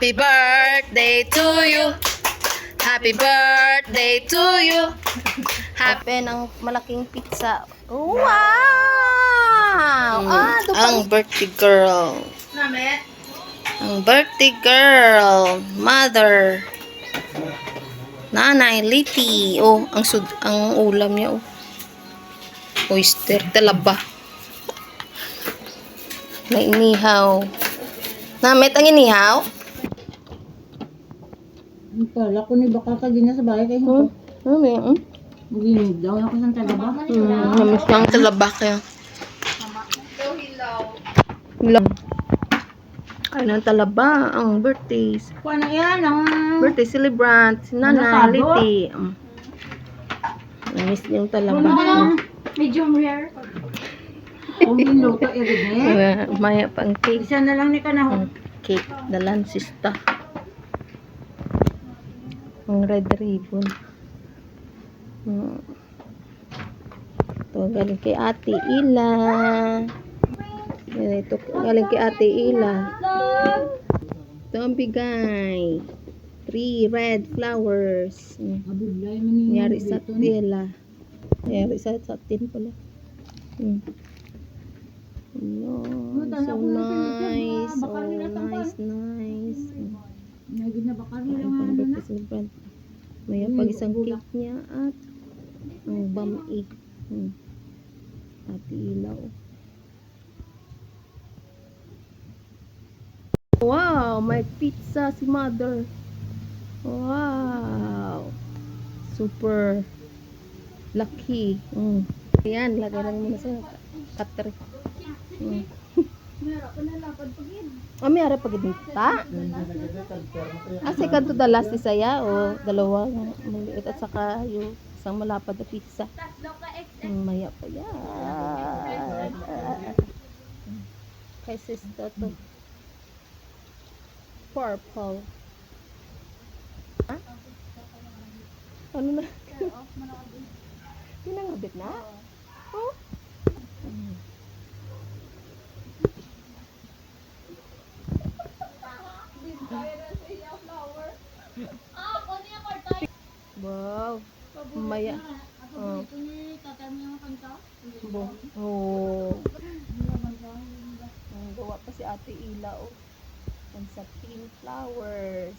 Happy birthday to you. Happy birthday to you. Happy ng malaking pizza. Wow! Ang birthday girl. Ang birthday girl. Mother. Nanay Liti. Oh, ang ulam niya oh. Oyster, talaba. May inihaw. Namet ang inihaw? Kala ko ni bakal ka ganyan sa bahay kayo. Maginig daw ako ng talaba. Namis lang talaba kaya. Hilaw. Ay, ng talaba. Ang birthdays. Kuha na yan. Ang Birthday celebrant. Si Nana Liti. Namis yung talaba. medium rare. Kung minuto i-rin Maya pang cake. Isa na lang ni ka na. Cake. Dalan sista. Ang red ribbon. Ito galing kay Ate Ila. Ito galing kay Ate Ila. Ito ang bigay. 3 red flowers. Yari sa tela. Yari sa satin pala. So nice. So nice. May pag isang cake niya at ang bami. Ate Ilaw. Wow, may pizza si Mother. Wow. Super lucky. Ayan, lagay lang muna sa cutter. May ara pagid ta. Second to the last isaya o dalawang maliit at saka yung isang malapad na pizza. Maya pa yan. Kay sister to. Purple. Ha? Ano na? Pinangabit na? Oh? Wow. Maya. Oh. Ang gawa pa si Ate Ila oh. And sa pink flowers.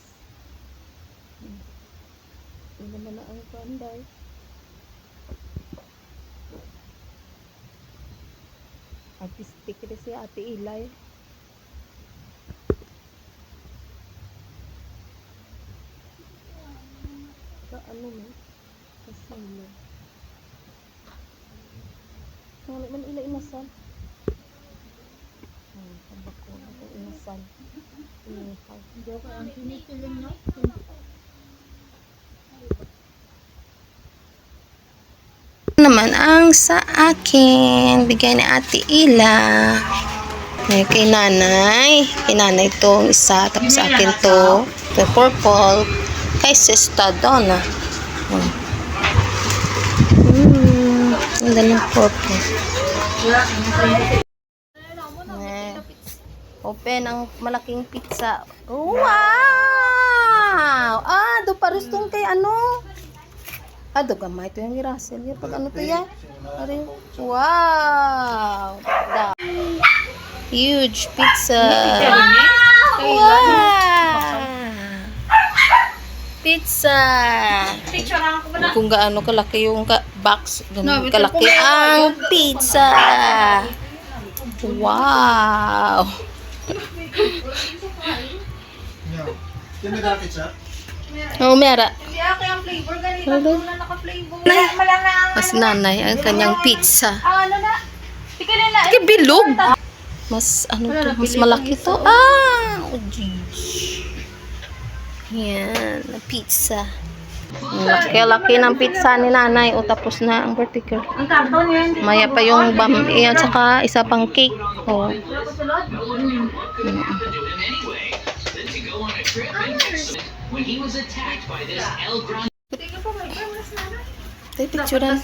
Ito naman na ang panday. Artistic rin si Ate Ila eh. Ano mo? Kasilo. Ngamit man ila inasan. Tabako na ito inasan. Inihaw. Hindi ko ang pinitilim no? Naman ang sa akin. Bigay ni Ate Ila. Kay nanay. Kay nanay itong isa. Tapos sa akin to. Ito purple. Kay Sister Donna. Ang dalang purple. Open ang malaking pizza. Wow! Do parustong kay ano? Do gamay ito yung girasel. Pag ano to yan? Wow! Huge pizza. Wow! Pizza. Kung gaano kalaki yung box, ganun kalaki ang pizza. Wow. Oh, mera. Hindi ako yung flavor ganito na naka-flavor. Mas nanay ang kanyang pizza. Ano na? Tikalin na. Bilog. Mas ano to, mas malaki to. Oh geez. Yan, na pizza. Laki ng pizza ni nanay. O tapos na ang vertical. Ang karton yan. Maya pa yung bami at saka isa pang cake. Oh. Tay picturean.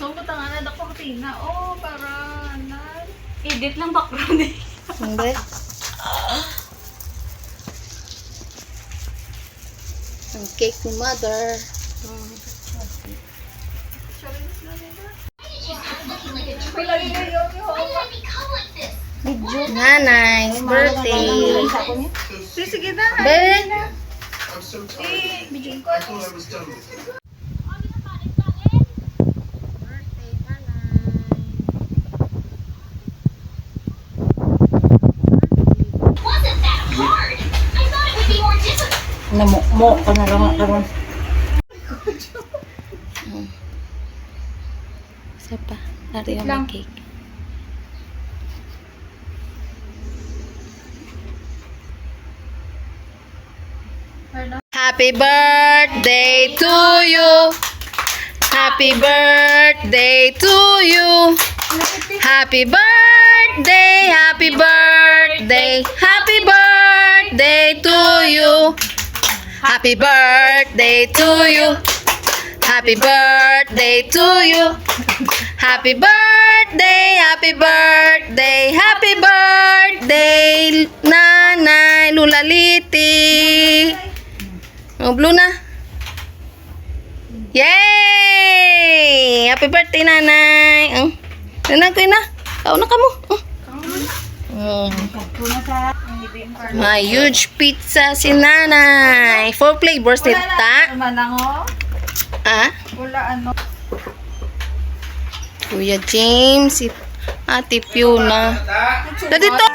Edit lang background eh. Hindi. Ang cake ni mother. Nanay's birthday. Sige na. Be, Namukmo ka na lang karon. isa pa. Dari yung may cake. Happy birthday to you. Happy birthday to you. Happy birthday, happy birthday, happy birthday to you. Happy birthday to you. Happy birthday to you. Happy birthday, happy birthday, happy birthday, Nanay Lulaliti. Oh, blue na. Yay! Happy birthday, Nanay. Nanay ko na. Kauna ka mo. My huge pizza si Nanay. 4 flavors nita. Manango. Ah? Wala ano. Kuya James, si Ate Fiona. Dito.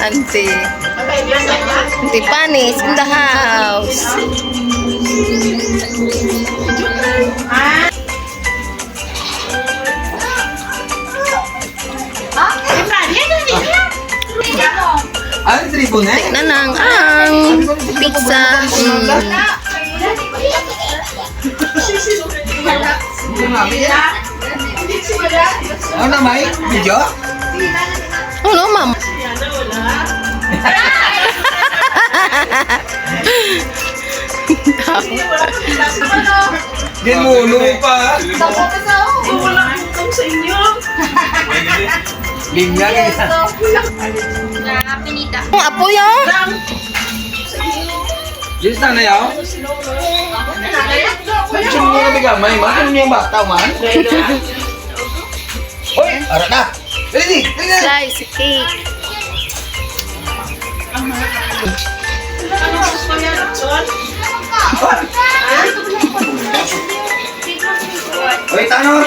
Auntie Panis in the house. Ano tribo na? Nanang ang pizza. Ano na may? Video? Ano, ma'am? Ginulo pa. Wala akong sa inyo. Linya ka. Ang apo yan? Yes na na yaw. Sino mo na bigamay man? Ano niya bata man? Oy, ara na. Dali, dali. Slice cake. Oy, tanong.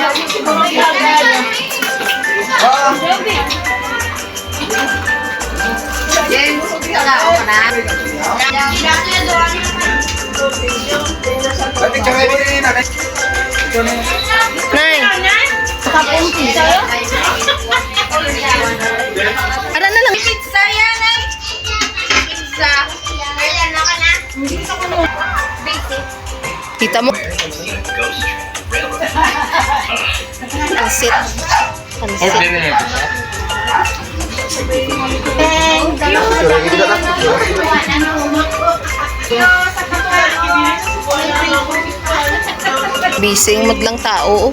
Nay. Kapong pizza. Kita mo? Pansit. Pansit. Bising madlang tao.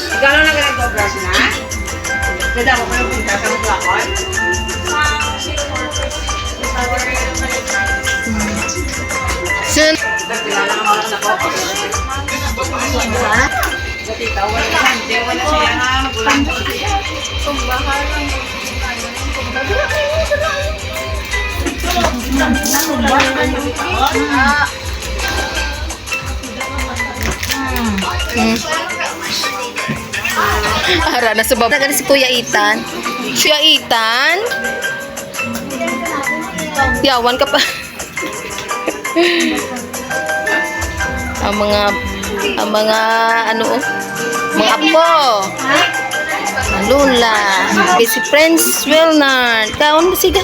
Ikaw lang na ganito, brush na? Ganda ko pa yung punta sa plakon? Sun. Kilala ka mga sa ko. Gatita, wala siya nga. Magulang ko siya. Ara na sa baba. Si Kuya Itan. Kuya Itan? Yawan ka pa. ang mga ano, mga apo. Lula. Si Prince Wilnard. Kaon ba siya?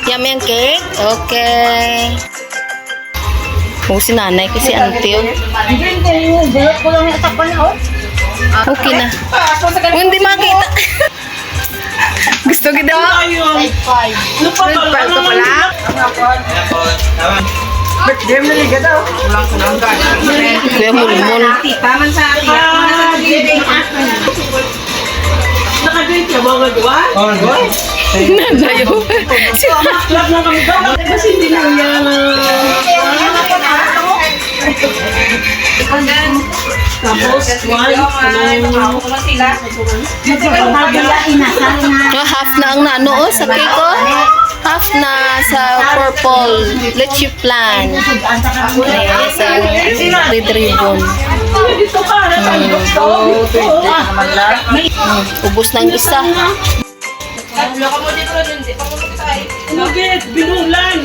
Yummy ang cake? Okay. Oh, si nanay kasi auntie yun. Okay na. Hindi makita. Gusto kita. Lupa ka pala? Birthday mo na daw. Walang kunanggan. Kuya Mulmul. Taman sa akin. Naka-drink ka ba magawa? Nanay yun. Club na kami daw. Kasi hindi na yan. Tapos, Half na ang nano sa cake ko. Half na sa purple leche plan. Sa red ribbon. Ubus ng isa. Nugget, binulan.